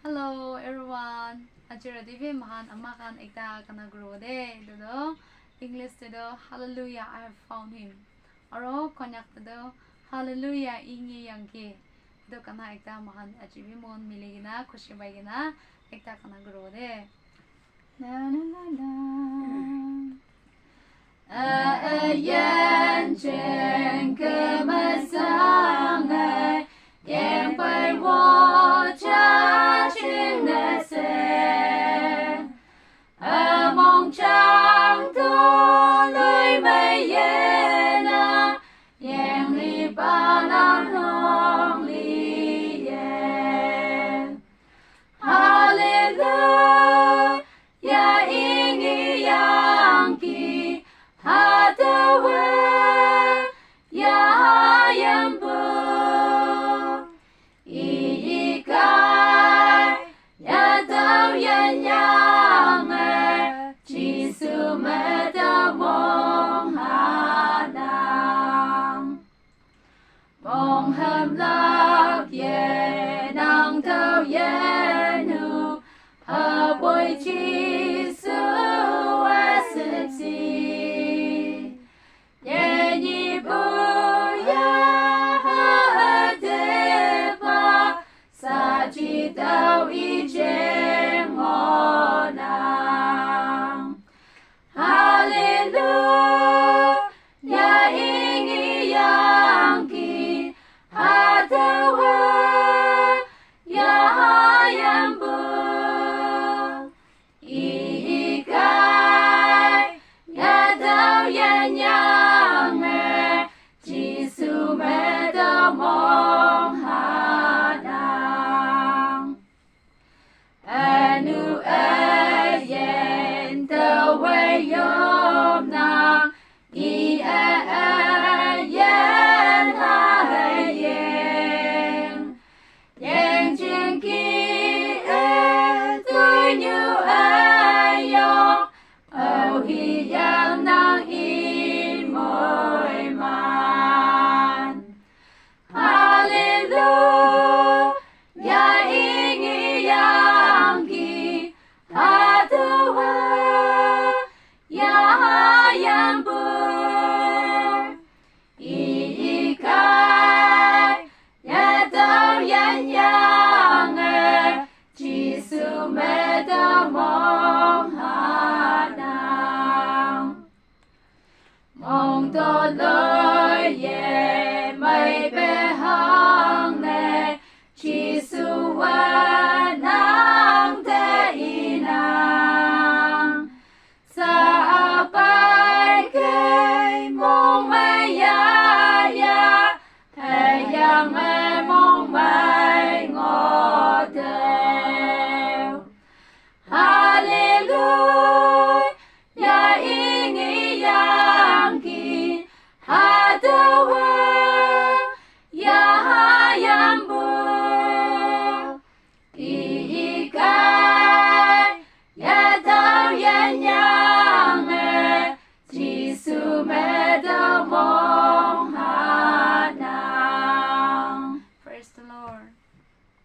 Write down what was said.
Hello everyone. Ajira divi mahan amakan ekta kana grow de. Dodo English dodo hallelujah I have found him. Aro konyak dodo hallelujah ingi yangki. Do kana ekta mahan ajibi mon miligina khushi baigina ekta kana grow de. La la la la. Yan chen ke masang yang pai wo cha chin na se mong chang tu lui mai ye na yang li ba na hong li ye hallelujah ingi yang ki ha ta we ya yang bu yi kai ya tao yan yang chi su me ta mong ha nang mong hầm lạc ye nang tao yen hu ha bồi chi su a sip si ye ni bu ya ha de pa sa chi tao i che